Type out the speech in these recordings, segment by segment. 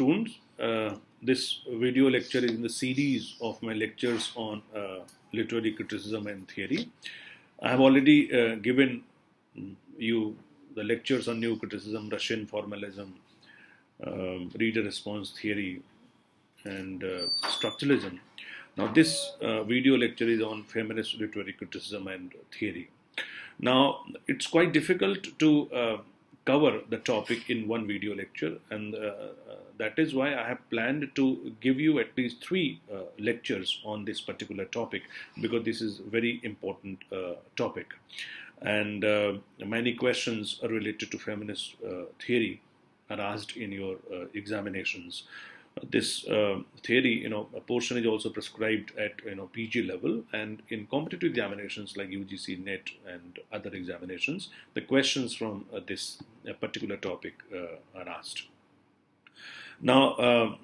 students. This video lecture is in the series of my lectures on literary criticism and theory. I have already given you the lectures on new criticism, Russian formalism, reader response theory, and structuralism. Now this video lecture is on feminist literary criticism and theory. Now it's quite difficult to cover the topic in one video lecture, and that is why I have planned to give you at least 3 lectures on this particular topic, because this is a very important topic, and many questions are related to feminist theory are asked in your examinations. This theory, a portion is also prescribed at PG level, and in competitive examinations like UGC, NET, and other examinations, the questions from this particular topic are asked. Now,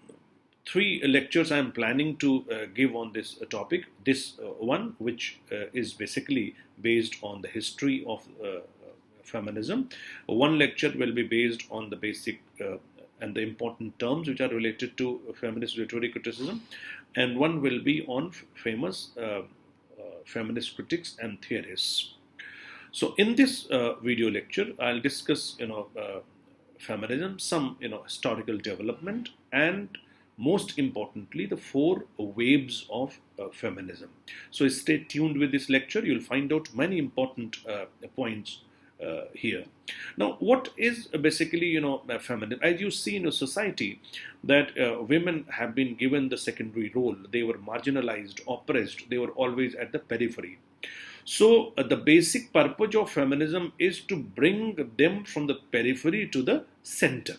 3 lectures I am planning to give on this topic. This one, which is basically based on the history of feminism. One lecture will be based on the basic and the important terms which are related to feminist literary criticism, and one will be on famous feminist critics and theorists. So in this video lecture, I'll discuss feminism, some historical development, and most importantly the 4 waves of feminism. So stay tuned with this lecture. You'll find out many important points here. Now, what is basically feminism? As you see in a society that women have been given the secondary role, they were marginalized, oppressed, they were always at the periphery. So the basic purpose of feminism is to bring them from the periphery to the center.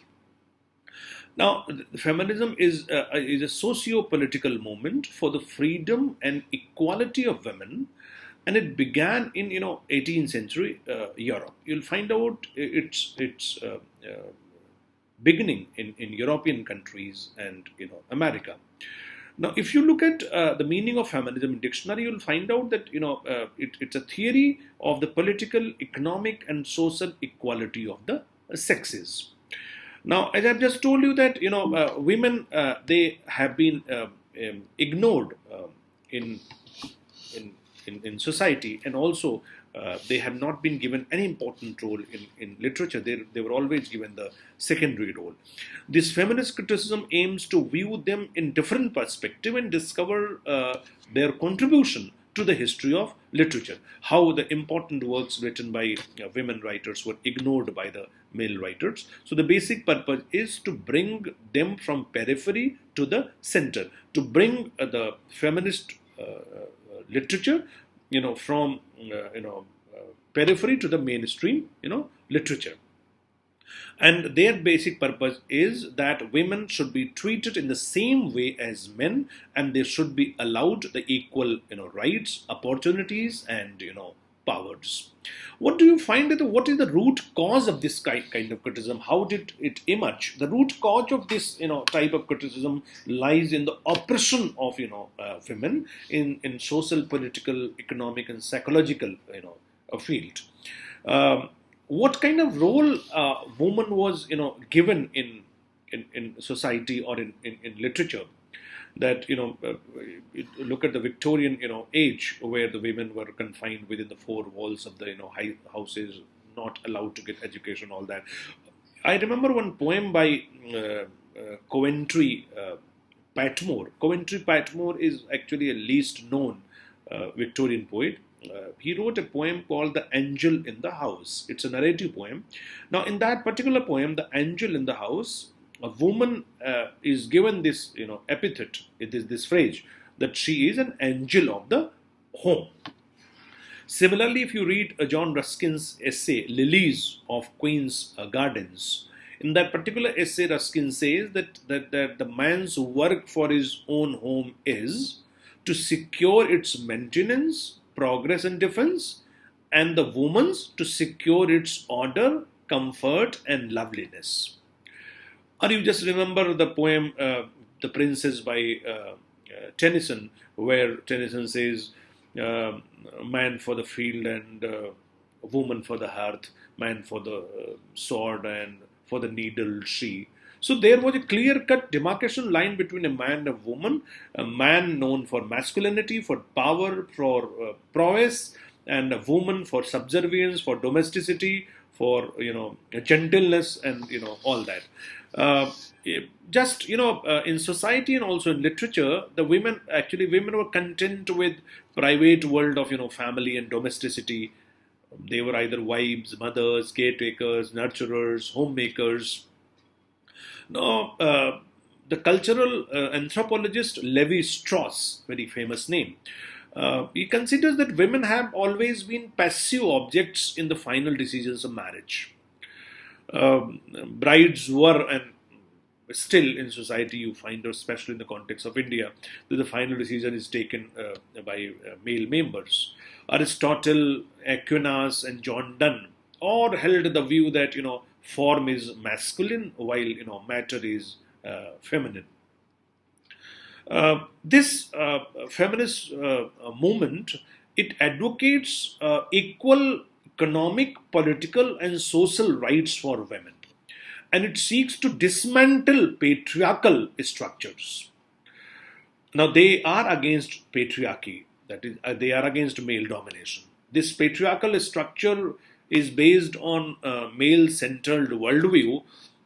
Now, feminism is a socio-political movement for the freedom and equality of women, and it began in 18th century Europe. You'll find out its beginning in European countries and America. Now, if you look at the meaning of feminism in dictionary, you'll find out that it's a theory of the political, economic, and social equality of the sexes. Now, as I've just told you that women they have been ignored in society, and also they have not been given any important role in literature. They were always given the secondary role. This feminist criticism aims to view them in different perspective and discover their contribution to the history of literature, how the important works written by women writers were ignored by the male writers. So the basic purpose is to bring them from periphery to the center, to bring the feminist literature, from periphery to the mainstream, literature. And their basic purpose is that women should be treated in the same way as men, and they should be allowed the equal, rights, opportunities, and powers. What do you find that what is the root cause of this kind of criticism? How did it emerge? The root cause of this type of criticism lies in the oppression of women in social, political, economic, and psychological field. What kind of role woman was given in society or in literature? That look at the Victorian age, where the women were confined within the 4 walls of the high houses, not allowed to get education, all that. I remember one poem by Coventry Patmore. Coventry Patmore is actually a least known Victorian poet. He wrote a poem called The Angel in the House. It's a narrative poem. Now, in that particular poem, The Angel in the House, a woman is given this epithet, it is this phrase, that she is an angel of the home. Similarly, if you read John Ruskin's essay, Lilies of Queen's Gardens, in that particular essay, Ruskin says that the man's work for his own home is to secure its maintenance, progress, and defense, and the woman's to secure its order, comfort, and loveliness. Or you just remember the poem The Princess by Tennyson, where Tennyson says, man for the field and woman for the hearth, man for the sword and for the needle she. So there was a clear-cut demarcation line between a man and a woman, a man known for masculinity, for power, for prowess, and a woman for subservience, for domesticity, for gentleness, and all that. Uh, in society and also in literature, the women were content with private world of family and domesticity. They were either wives, mothers, caretakers, nurturers, homemakers. Now, the cultural anthropologist Levi Strauss, very famous name, he considers that women have always been passive objects in the final decisions of marriage. Brides were, and still in society you find, especially in the context of India, that the final decision is taken by male members. Aristotle, Aquinas, and John Donne all held the view that form is masculine while matter is feminine. This feminist movement, it advocates equal economic, political, and social rights for women, and it seeks to dismantle patriarchal structures. Now, they are against patriarchy, that is, they are against male domination. This patriarchal structure is based on a male-centered worldview,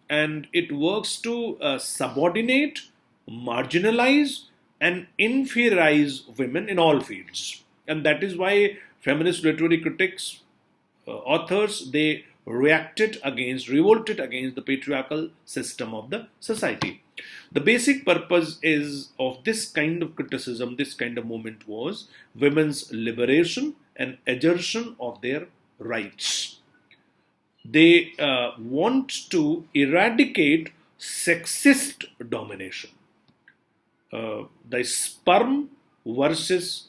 and it works to subordinate, marginalize, and inferiorize women in all fields. And that is why feminist literary critics, authors, they revolted against the patriarchal system of the society. The basic purpose is of this kind of criticism, this kind of movement, was women's liberation and assertion of their rights. They want to eradicate sexist domination. The sperm versus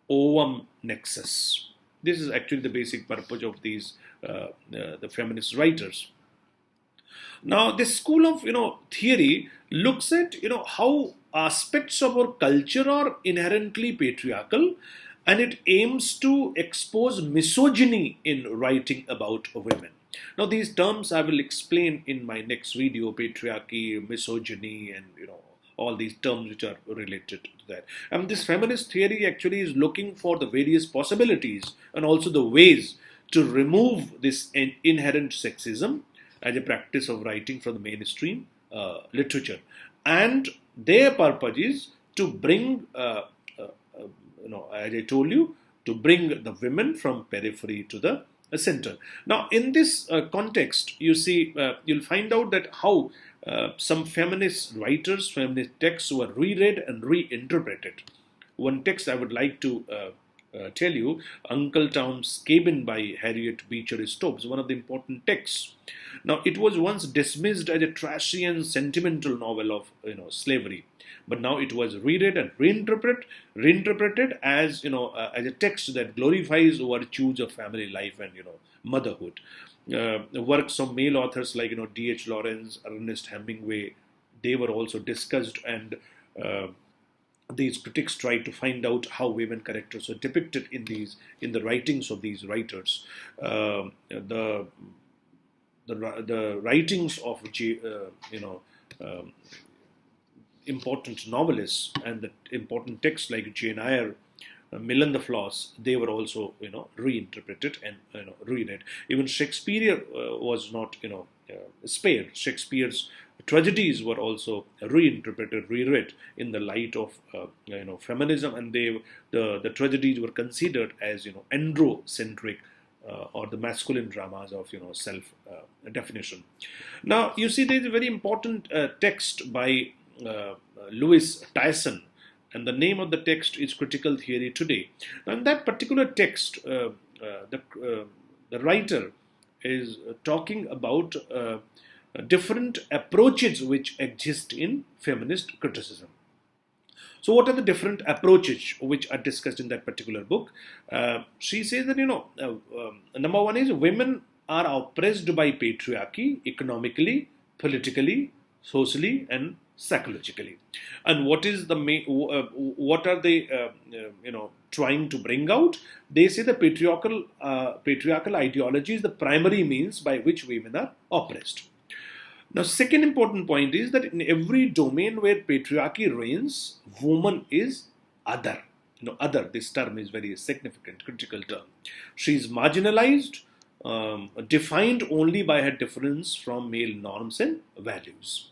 ovum nexus. This is actually the basic purpose of these the feminist writers. Now, this school of theory looks at how aspects of our culture are inherently patriarchal, and it aims to expose misogyny in writing about women. Now, these terms I will explain in my next video: patriarchy, misogyny, and all these terms which are related to that. And this feminist theory actually is looking for the various possibilities and also the ways to remove this inherent sexism as a practice of writing from the mainstream literature. And their purpose is to bring, as I told you, to bring the women from periphery to the center. Now, in this context, you see, you'll find out that how some feminist writers, feminist texts were reread and reinterpreted. One text I would like to tell you, Uncle Tom's Cabin by Harriet Beecher Stowe, one of the important texts. Now, it was once dismissed as a trashy and sentimental novel of slavery, but now it was reread and reinterpreted as as a text that glorifies virtues of family life and motherhood. Works of male authors like D.H. Lawrence, Ernest Hemingway, they were also discussed, and these critics tried to find out how women characters are depicted in the writings of these writers. The writings of important novelists and the important texts like Jane Eyre, Mill and the Floss, they were also reinterpreted and reread. Even Shakespeare was not spared. Shakespeare's tragedies were also reinterpreted, reread in the light of feminism, and the tragedies were considered as androcentric or the masculine dramas of self definition. Now, you see, there is a very important text by Louis Tyson, and the name of the text is Critical Theory Today. Now, in that particular text, the writer is talking about different approaches which exist in feminist criticism. So, what are the different approaches which are discussed in that particular book? She says that number one is women are oppressed by patriarchy economically, politically, socially, and psychologically. And what is the what are they trying to bring out? They say the patriarchal ideology is the primary means by which women are oppressed. Now, second important point is that in every domain where patriarchy reigns, woman is other. Other, this term is very significant, critical term. She is marginalized, defined only by her difference from male norms and values.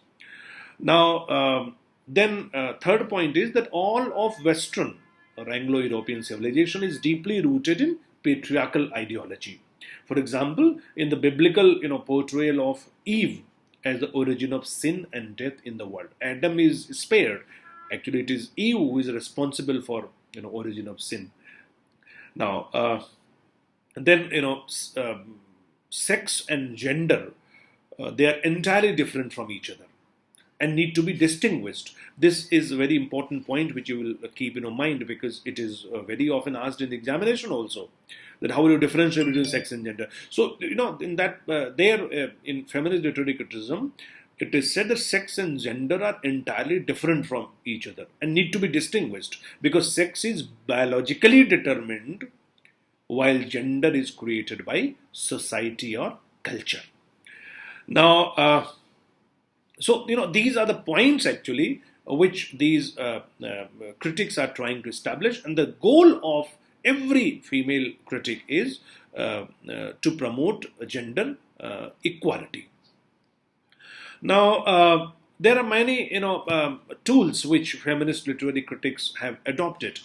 Now, third point is that all of Western or Anglo-European civilization is deeply rooted in patriarchal ideology. For example, in the biblical, portrayal of Eve as the origin of sin and death in the world, Adam is spared. Actually, it is Eve who is responsible for, origin of sin. Now, then, sex and gender, they are entirely different from each other and need to be distinguished. This is a very important point which you will keep in your mind, because it is very often asked in the examination also, that how do you differentiate between sex and gender. So, in that, in feminist literary criticism, it is said that sex and gender are entirely different from each other and need to be distinguished, because sex is biologically determined while gender is created by society or culture. Now, so, these are the points actually which these critics are trying to establish, and the goal of every female critic is to promote gender equality. Now, there are many, tools which feminist literary critics have adopted,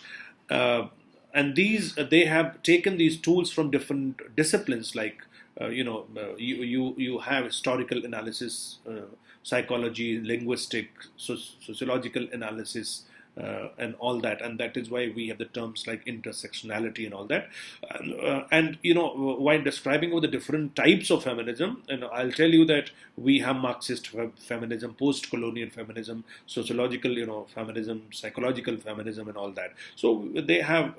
and they have taken these tools from different disciplines, like you have historical analysis, psychology, linguistic, sociological analysis, and all that, and that is why we have the terms like intersectionality and all that. And while describing all the different types of feminism, I'll tell you that we have Marxist feminism, post-colonial feminism, sociological, feminism, psychological feminism, and all that. So they have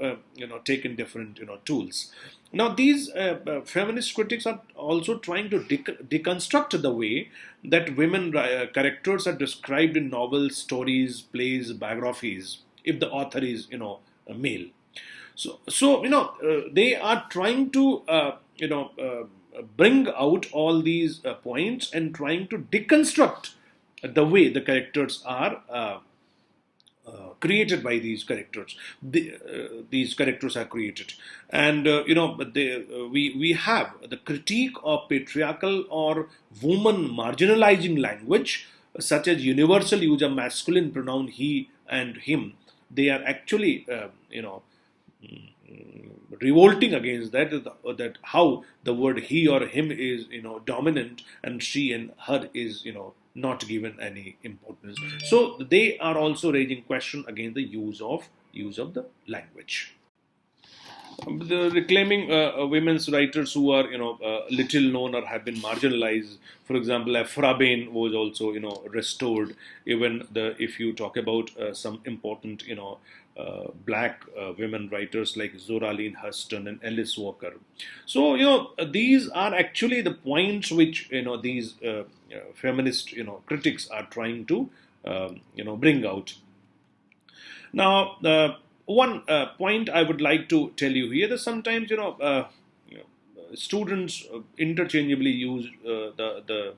taken different tools. Now, these feminist critics are also trying to deconstruct the way that women characters are described in novels, stories, plays, biographies, if the author is, a male. So they are trying to, bring out all these points and trying to deconstruct the way the characters are created by these characters. These characters are created, and we have the critique of patriarchal or woman marginalizing language, such as universal use of masculine pronoun he and him. They are actually revolting against that how the word he or him is dominant, and she and her is not given any importance. So they are also raising question against the use of the language. The reclaiming women's writers who are little known or have been marginalized. For example, Bain was also restored. Even if you talk about some important black women writers like Zoraline Hurston and Alice Walker. So these are actually the points which these feminist critics are trying to bring out. Now, one point I would like to tell you here is sometimes students interchangeably use the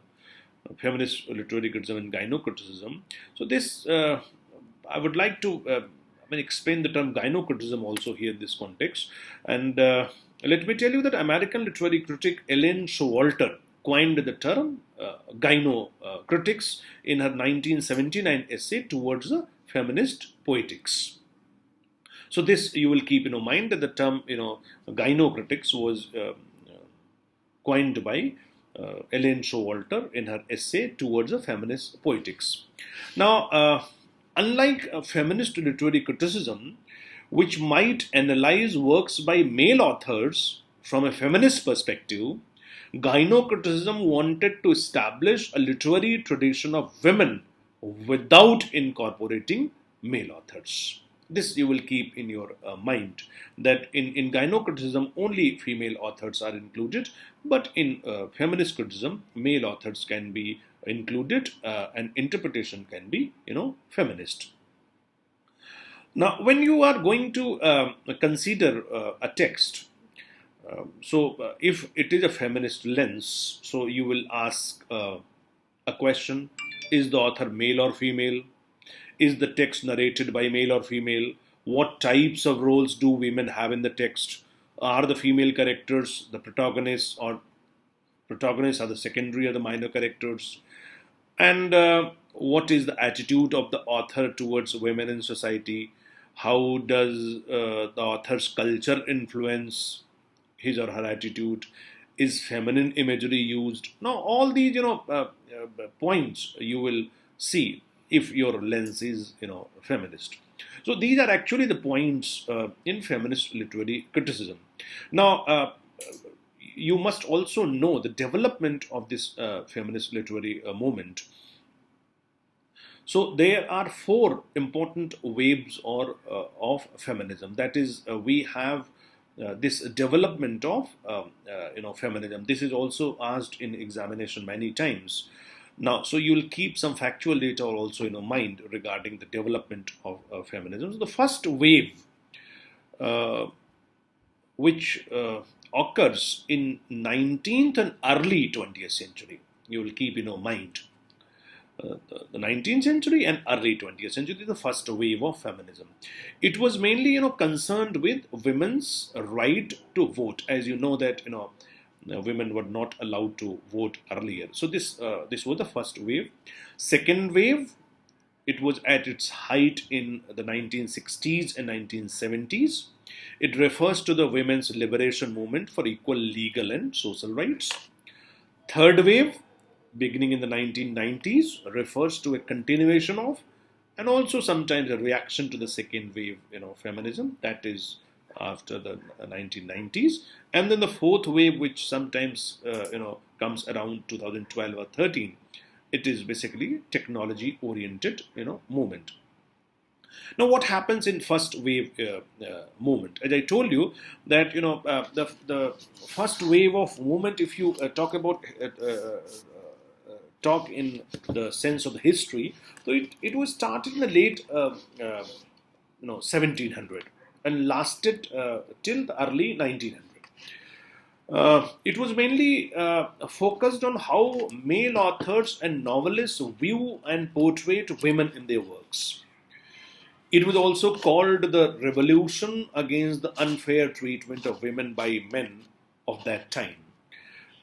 feminist literary criticism and gyno criticism. So this I would like to explain the term gyno criticism also here in this context. And let me tell you that American literary critic Ellen Showalter coined the term gyno critics in her 1979 essay Towards the Feminist Poetics. So this you will keep in mind, that the term gyno critics was coined by Ellen Showalter in her essay Towards the Feminist Poetics. Now, unlike feminist literary criticism, which might analyze works by male authors from a feminist perspective, gyno criticism wanted to establish a literary tradition of women without incorporating male authors. This you will keep in your mind, that in gyno criticism only female authors are included, but in feminist criticism male authors can be included and interpretation can be feminist. Now, when you are going to consider a text, if it is a feminist lens, so you will ask a question: is the author male or female? Is the text narrated by male or female? What types of roles do women have in the text? Are the female characters the protagonists, or protagonists are the secondary or the minor characters? And what is the attitude of the author towards women in society? How does the author's culture influence his or her attitude? Is feminine imagery used? Now, all these, points you will see if your lens is, feminist. So these are actually the points in feminist literary criticism. Now, you must also know the development of this feminist literary movement. So there are four important waves of feminism. That is, we have this development of feminism. This is also asked in examination many times. Now, so you'll keep some factual data also in your mind regarding the development of feminism. So the first wave, which occurs in 19th and early 20th century, you will keep in your mind. The 19th century and early 20th century, the first wave of feminism. It was mainly, concerned with women's right to vote. As you know that, women were not allowed to vote earlier. So this was the first wave. Second wave, it was at its height in the 1960s and 1970s. It refers to the women's liberation movement for equal legal and social rights. Third wave, beginning in the 1990s, refers to a continuation of, and also sometimes a reaction to, the second wave, feminism, that is after the 1990s. And then the fourth wave, which sometimes comes around 2012 or 13, it is basically technology oriented movement. Now, what happens in first wave movement? As I told you that the first wave of movement, if you talk about talk in the sense of the history, so it was started in the late 1700 and lasted till the early 1900. It was mainly focused on how male authors and novelists view and portray women in their works. It was also called the revolution against the unfair treatment of women by men of that time.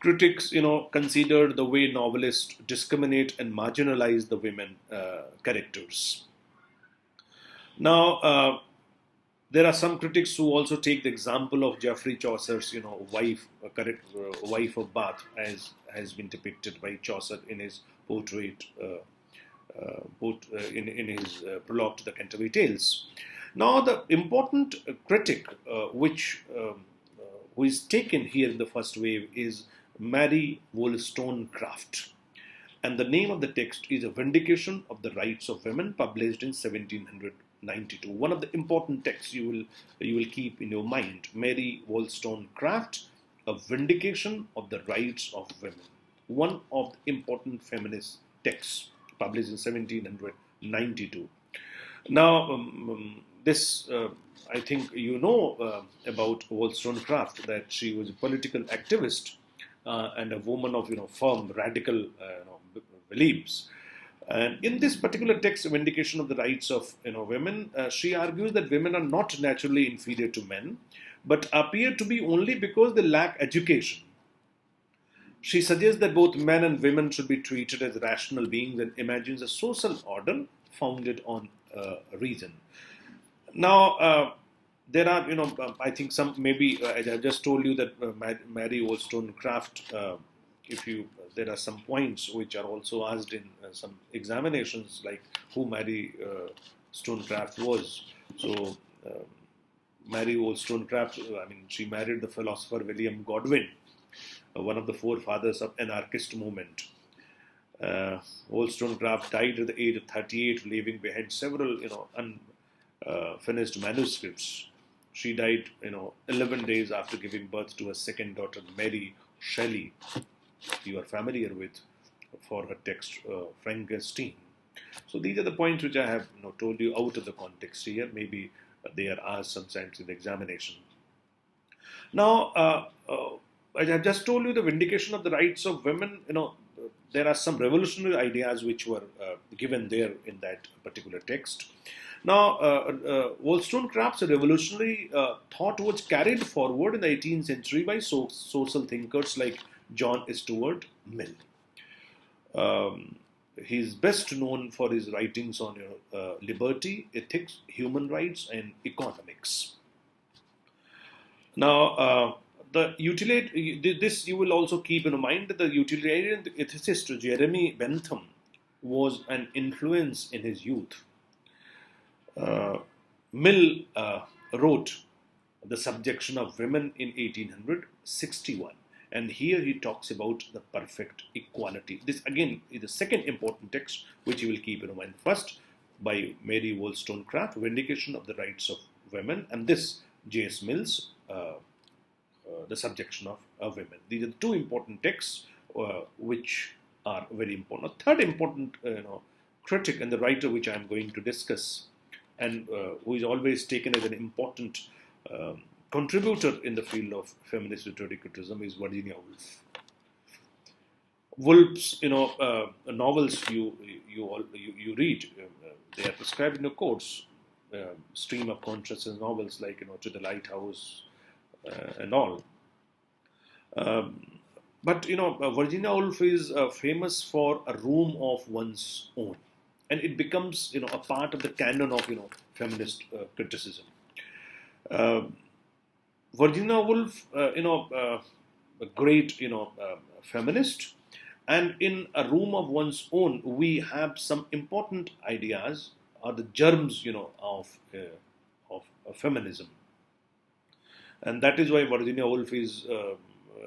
Critics, considered the way novelists discriminate and marginalize the women characters. Now, there are some critics who also take the example of Geoffrey Chaucer's, wife, wife of Bath, as has been depicted by Chaucer in his portrait, in his prologue to the Canterbury Tales. Now, the important critic, who is taken here in the first wave, is Mary Wollstonecraft, and the name of the text is A Vindication of the Rights of Women, published in 1792. One of the important texts you will keep in your mind: Mary Wollstonecraft, A Vindication of the Rights of Women. One of the important feminist texts, published in 1792. Now, this I think about Wollstonecraft, that she was a political activist and a woman of firm radical beliefs. And in this particular text, Vindication of the Rights of Women, she argues that women are not naturally inferior to men, but appear to be only because they lack education. She suggests that both men and women should be treated as rational beings, and imagines a social order founded on reason. Now, there are, I think some, maybe, as I just told you, that Mary Wollstonecraft, there are some points which are also asked in some examinations, like who Mary Wollstonecraft was. So, Mary Wollstonecraft, she married the philosopher William Godwin, one of the forefathers of anarchist movement. Wollstonecraft died at the age of 38, leaving behind several, unfinished manuscripts. She died, 11 days after giving birth to her second daughter, Mary Shelley, you are familiar with, for her text, Frankenstein. So these are the points which I have told you out of the context here. Maybe they are asked sometimes in the examination. Now, as I just told you, the Vindication of the Rights of Women, there are some revolutionary ideas which were given there in that particular text. Now, Wollstonecraft's revolutionary thought was carried forward in the 18th century by social thinkers like John Stuart Mill. He is best known for his writings on liberty, ethics, human rights, and economics. Now, this you will also keep in mind that the utilitarian ethicist Jeremy Bentham was an influence in his youth. Mill wrote The Subjection of Women in 1861, and here he talks about the perfect equality. This again is the second important text which you will keep in mind. First, by Mary Wollstonecraft, Vindication of the Rights of Women, and this J.S. Mill's The Subjection of Women. These are the two important texts which are very important. A third important critic and the writer which I am going to discuss, and who is always taken as an important contributor in the field of feminist literary criticism, is Virginia Woolf. Woolf's novels you read, they are prescribed in a course, stream of consciousness novels like To the Lighthouse and all. But Virginia Woolf is famous for A Room of One's Own, and it becomes a part of the canon of feminist criticism. Virginia Woolf, a great feminist, and in A Room of One's Own, we have some important ideas, or the germs of feminism, and that is why Virginia Woolf is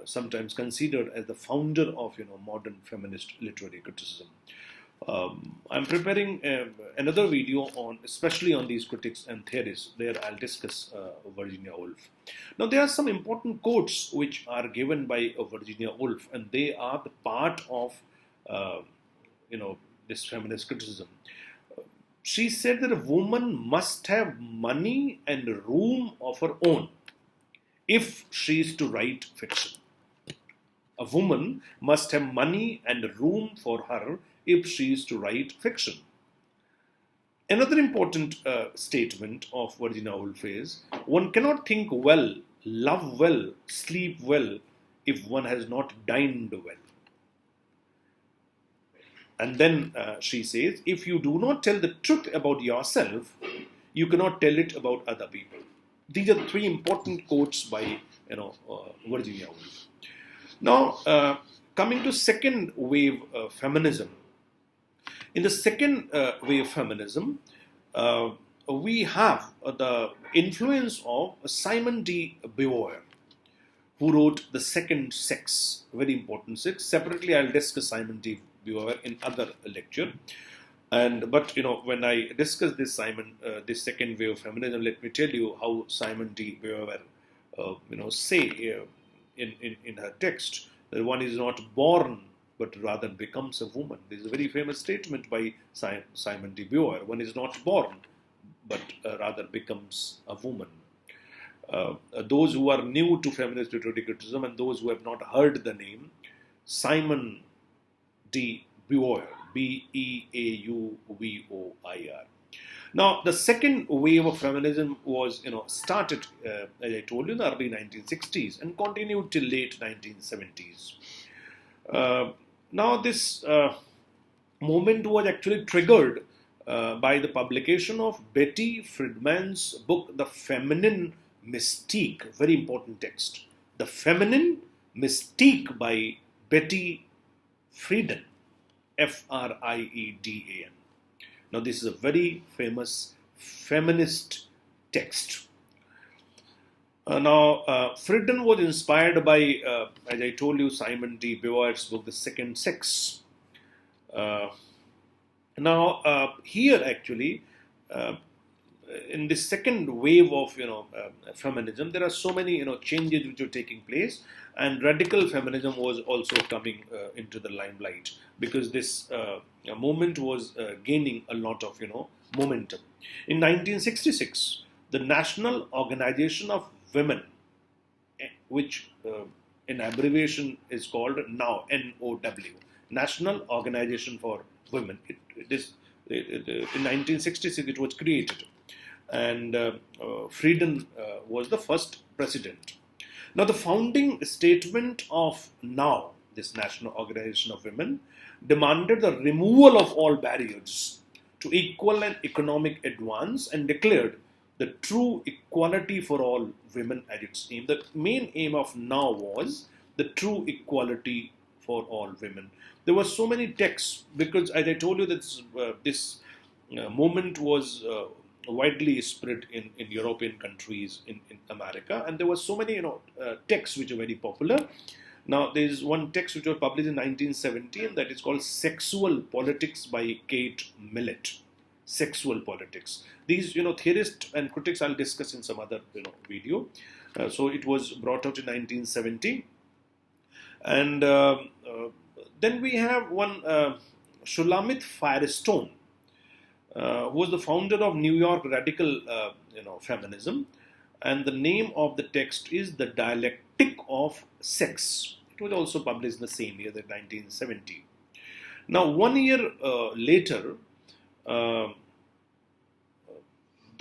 sometimes considered as the founder of modern feminist literary criticism. I'm preparing another video especially on these critics and theories. There I'll discuss Virginia Woolf. Now there are some important quotes which are given by Virginia Woolf, and they are the part of this feminist criticism. She said that a woman must have money and room of her own if she is to write fiction. A woman must have money and room for her if she is to write fiction. Another important statement of Virginia Woolf is, one cannot think well, love well, sleep well if one has not dined well. And then she says, if you do not tell the truth about yourself, you cannot tell it about other people. These are three important quotes by Virginia Woolf. Now, coming to second wave feminism. In the second wave feminism, we have the influence of Simon de Beauvoir, who wrote The Second Sex, very important sex. Separately, I'll discuss Simon de Beauvoir in other lecture. But when I discuss this second wave of feminism, let me tell you how Simon de Beauvoir, say in her text that one is not born but rather becomes a woman. This is a very famous statement by Simon de Beauvoir. One is not born but rather becomes a woman. Those who are new to feminist literary criticism and those who have not heard the name, Simon de Beauvoir, Beauvoir. Now, the second wave of feminism was, started, as I told you, in the early 1960s and continued till late 1970s. Now, this movement was actually triggered by the publication of Betty Friedan's book, The Feminine Mystique, very important text. The Feminine Mystique by Betty Friedan, Friedan. Now, this is a very famous feminist text. Friedan was inspired by, as I told you, Simon de Beauvoir's book, The Second Sex. Here actually, in this second wave of feminism, there are so many changes which are taking place, and radical feminism was also coming into the limelight because this movement was gaining a lot of momentum. In 1966, the National Organization of Women, which in abbreviation is called NOW, N-O-W, National Organization for Women. In 1966 it was created, and Frieden was the first president. Now, the founding statement of NOW, this National Organization of Women, demanded the removal of all barriers to equal and economic advance and declared the true equality for all women at its aim. The main aim of NOW was the true equality for all women. There were so many texts because, as I told you, this movement was widely spread in European countries, in America, and there were so many texts which are very popular. Now, there is one text which was published in 1970, and that is called Sexual Politics by Kate Millett. Sexual politics. These, theorists and critics I'll discuss in some other, video. So it was brought out in 1970, and then we have one Shulamit Firestone, who was the founder of New York Radical, Feminism, and the name of the text is The Dialectic of Sex. It was also published in the same year, that 1970. Now, 1 year later, the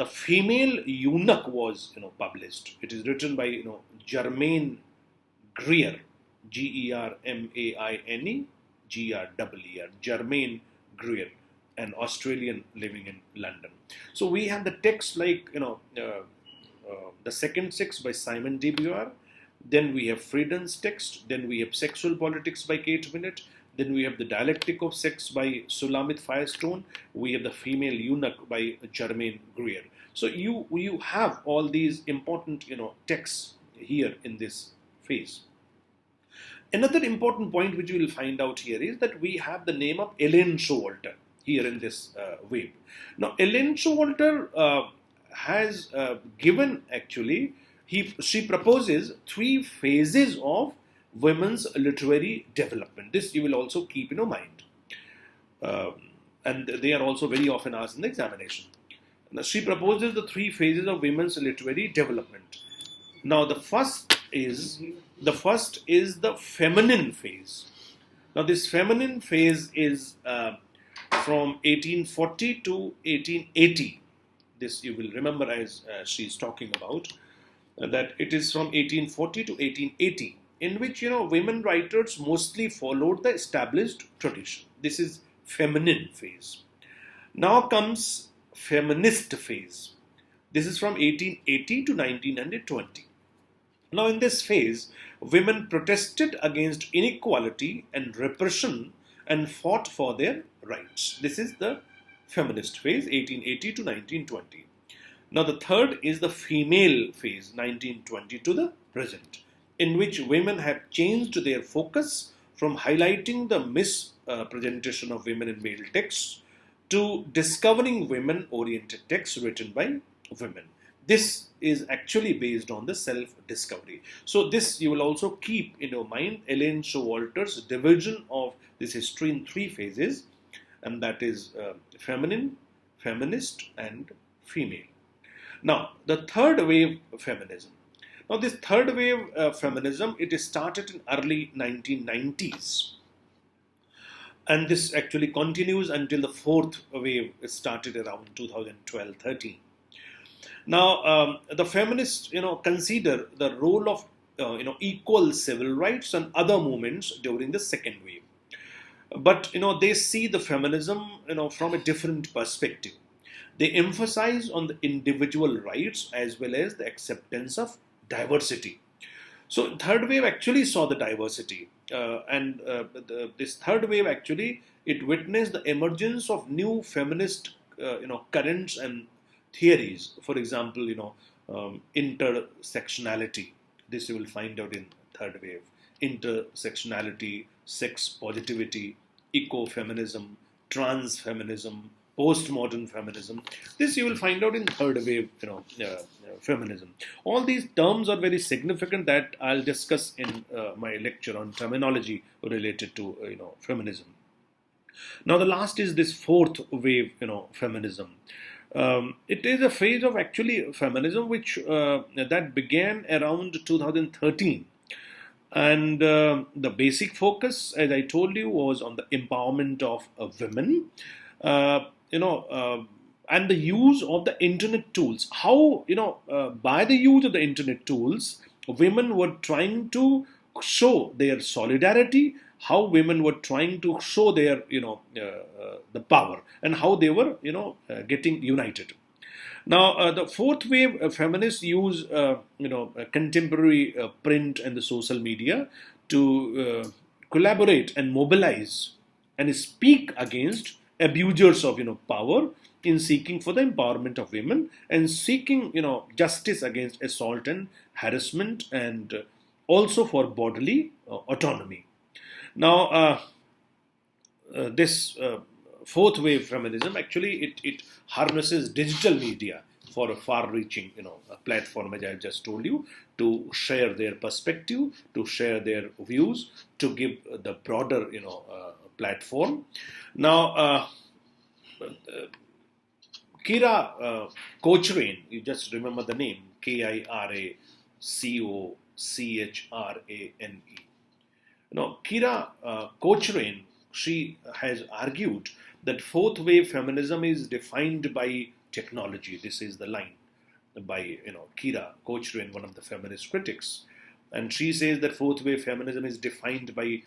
Female Eunuch was, published. It is written by, Germaine Greer, Germaine, Greer, Germaine Greer, an Australian living in London. So we have the text like, The Second Sex by Simon de Beauvoir. Then we have Frieden's text. Then we have Sexual Politics by Kate Millett. Then we have The Dialectic of Sex by Shulamit Firestone. We have The Female Eunuch by Germaine Greer. So you have all these important, texts here in this phase. Another important point which you will find out here is that we have the name of Ellen Showalter here in this wave. Now, Ellen Showalter has given, actually, she proposes 3 phases of women's literary development. This you will also keep in your mind. And they are also very often asked in the examination. Now, she proposes the 3 phases of women's literary development. Now, the first is the feminine phase. Now, this feminine phase is from 1840 to 1880. This you will remember as she is talking about, that it is from 1840 to 1880, in which, women writers mostly followed the established tradition. This is feminine phase. Now comes feminist phase. This is from 1880 to 1920. Now, in this phase, women protested against inequality and repression and fought for their rights. This is the feminist phase, 1880 to 1920. Now, the third is the female phase, 1920 to the present, in which women have changed their focus from highlighting the misrepresentation of women in male texts to discovering women-oriented texts written by women. This is actually based on the self-discovery. So this you will also keep in your mind, Ellen Showalter's division of this history in 3 phases, and that is feminine, feminist, and female. Now, the third wave of feminism. Now, this third wave feminism, it is started in early 1990s. And this actually continues until the fourth wave started around 2012-13. Now, the feminists, consider the role of, equal civil rights and other movements during the second wave. But, they see the feminism, from a different perspective. They emphasize on the individual rights as well as the acceptance of diversity. So, third wave actually saw the diversity. This third wave actually, it witnessed the emergence of new feminist, currents and theories. For example, intersectionality. This you will find out in third wave. Intersectionality, sex positivity, ecofeminism, transfeminism, postmodern feminism. This you will find out in third wave, feminism. All these terms are very significant that I'll discuss in my lecture on terminology related to, feminism. Now, the last is this fourth wave, feminism. It is a phase of actually feminism which that began around 2013. And the basic focus, as I told you, was on the empowerment of women, and the use of the internet tools. How, by the use of the internet tools, women were trying to show their solidarity, how women were trying to show their, the power, and how they were, getting united. Now, the fourth wave feminists use, contemporary print and the social media to collaborate and mobilize and speak against abusers of, power in seeking for the empowerment of women and seeking, justice against assault and harassment, and also for bodily autonomy. Now, this fourth wave feminism, actually it harnesses digital media for a far-reaching, a platform, as I just told you, to share their perspective, to share their views, to give the broader, platform. Now, Kira Cochrane, you just remember the name, Kiracochrane. Kira Cochrane, she has argued that fourth wave feminism is defined by technology. This is the line by Kira Cochrane, one of the feminist critics, and she says that fourth wave feminism is defined by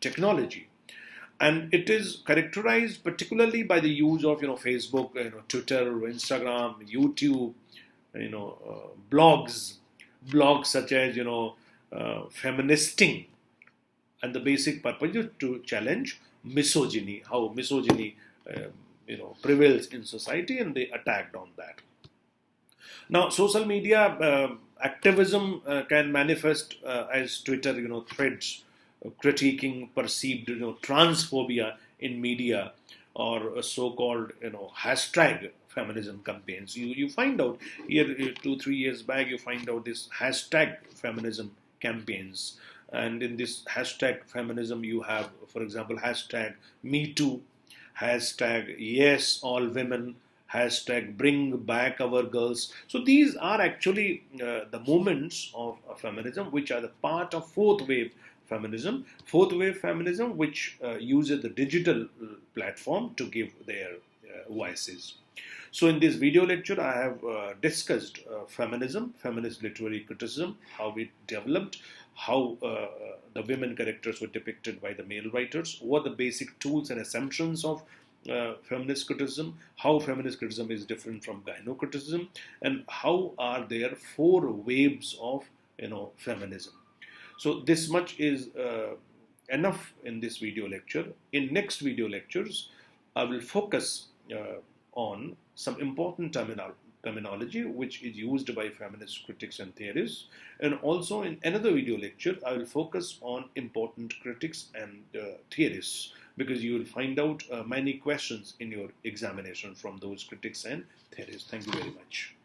technology, and it is characterized particularly by the use of Facebook, Twitter, Instagram, YouTube, blogs such as feministing, and the basic purpose is to challenge misogyny, how misogyny prevails in society, and they attacked on that. Now, social media activism can manifest as Twitter, threads critiquing perceived, transphobia in media, or so-called, hashtag feminism campaigns. You find out here 2-3 years back, you find out this hashtag feminism campaigns, and in this hashtag feminism, you have, for example, hashtag Me Too, hashtag Yes All Women, hashtag Bring Back Our Girls. So these are actually the movements of feminism which are the part of fourth wave feminism. Fourth wave feminism which uses the digital platform to give their voices. So in this video lecture, I have discussed feminism, feminist literary criticism, how it developed, how the women characters were depicted by the male writers, what the basic tools and assumptions of feminist criticism, how feminist criticism is different from gyno criticism, and how are there four waves of feminism. So this much is enough in this video lecture. In next video lectures, I will focus on some important terminology which is used by feminist critics and theorists, and also in another video lecture I will focus on important critics and theorists, because you will find out many questions in your examination from those critics and theorists. Thank you very much.